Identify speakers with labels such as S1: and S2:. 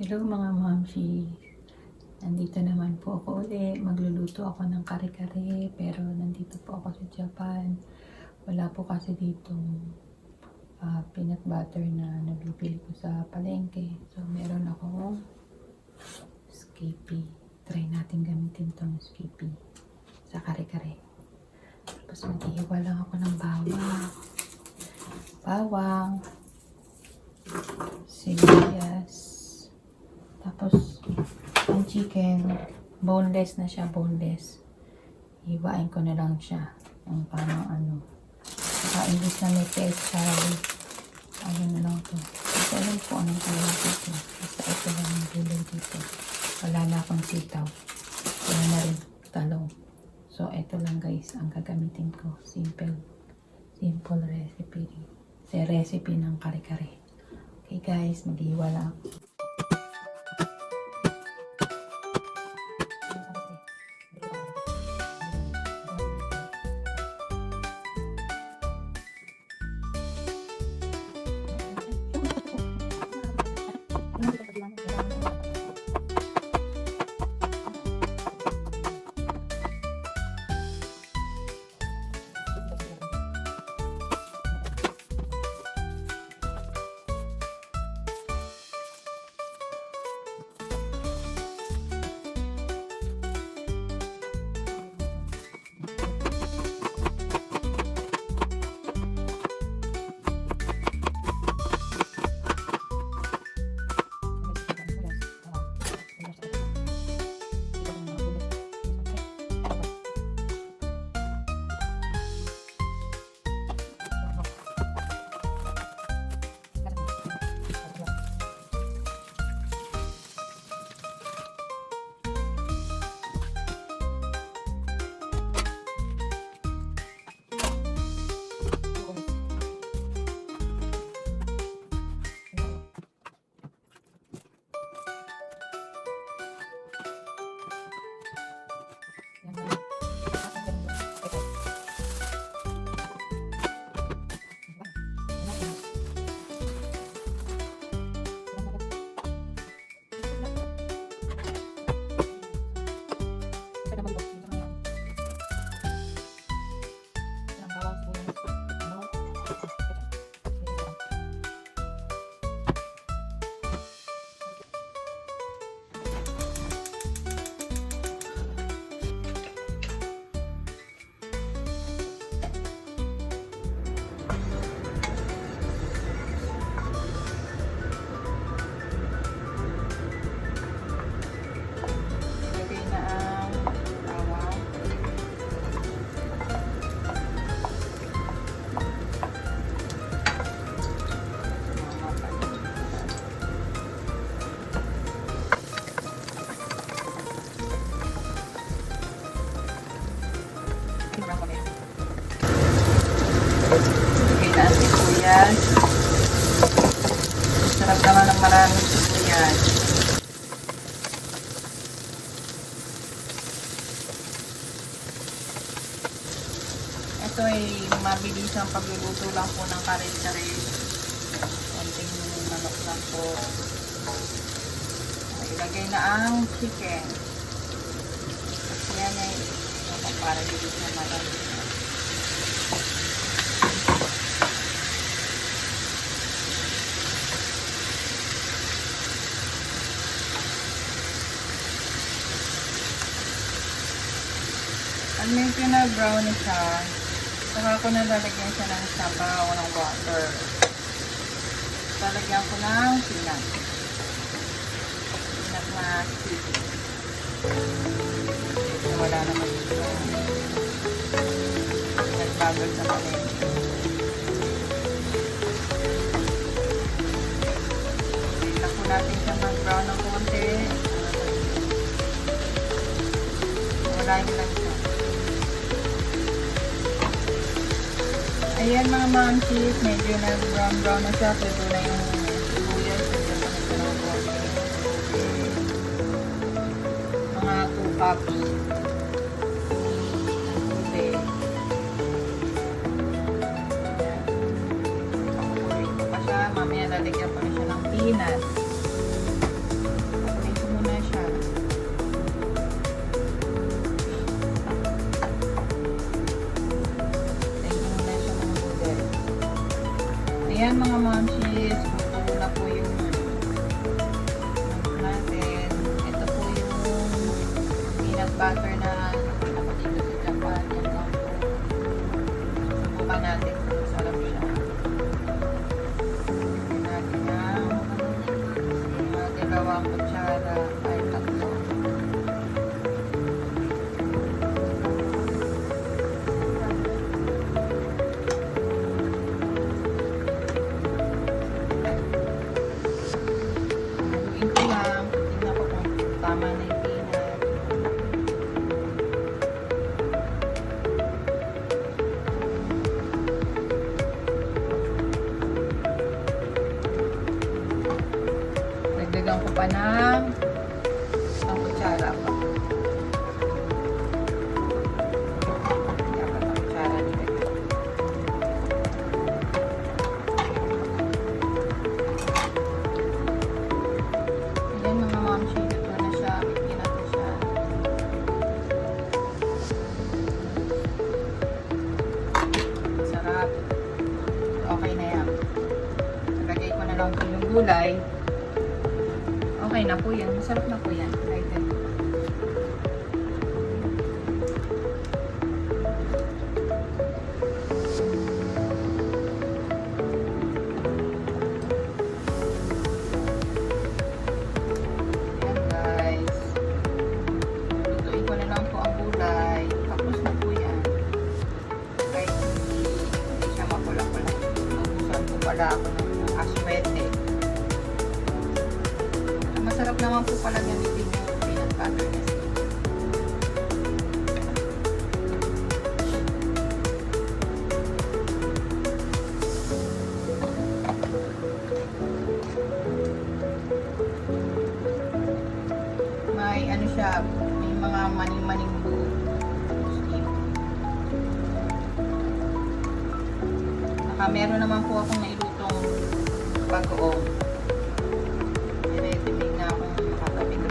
S1: Hello mga mamshi. Nandito naman po ako ulit. Magluluto ako ng kare-kare. Pero nandito po ako sa Japan. Wala po kasi dito peanut butter na nabibili ko sa palengke. So meron ako Skippy. Try natin gamitin tong Skippy sa kare-kare. Tapos maghihiwa lang ako ng bawang, sibuyas. Tapos, ang chicken, boneless na siya, boneless. Hiwain ko na lang siya. Yung parang ano. Saka imbis na may pechay. Ano na lang to. Kasi alam po anong tawag dito. Basta ito lang yung gulay dito. Wala na akong sitaw. Wala na rin talong. So, ito lang guys ang gagamitin ko. Simple recipe. Sa recipe ng kare-kare. Okay guys, maghiwa lang ako. Sibuyas. Sarap naman ng maraming sibuyas. Ito ay mabilis ang pagluluto lang po ng kare-kare. Konting manok lang po. Ilagay na ang chicken. Yan ay para bilis na marami. Ang medyo na brown siya, saka ko na lalagyan siya ng sabaw ng water. Lalagyan ko ng peanut. Peanut na sticky. Wala naman dito. Peanut butter sa palengke. Wait po natin siya mag-brown ng konti. Wala yung lang siya. Ayan mga mamsis, medyo na brown na siya. Pwede na yung sibuyas. Medyo pa na siya ng konti. Mga 2 cups. Tubig. Ayan. Pakukulit ko pa siya. Mamaya lalagyan pa na siya ng peanut. Ayan mga momshies, kumukulo na po yung natin. Ito po yung peanut butter na ako dito sa Japan. Yan lang po. Subukan natin kung masarap siya. Lagyan natin ng dalawang kutsara ay tatlo. Ito lang, tingnan ko kung tama na yung peanut. Dagdagan ko pa ng isang kutsara pa. Dapat ang kutsara nila. Ayan mga momshi, luto na siya. Bigyan natin siya. Sarap. Okay na yan. Nagagay ko na lang po yung gulay. Okay na po yan. Masarap na po yan. Like that. Ayan guys. Lutuin ko na lang po ang gulay. Tapos na po yan. Kahit hindi siya mapula-pula. Magustuhan po pala ako ng aswete. Masarap naman po pala gamitin yung peanut butter na siya. May ano siya, may mga maning-maning buo. Meron naman po akong nailutong bagoong. Tinitig na akong makatabi ko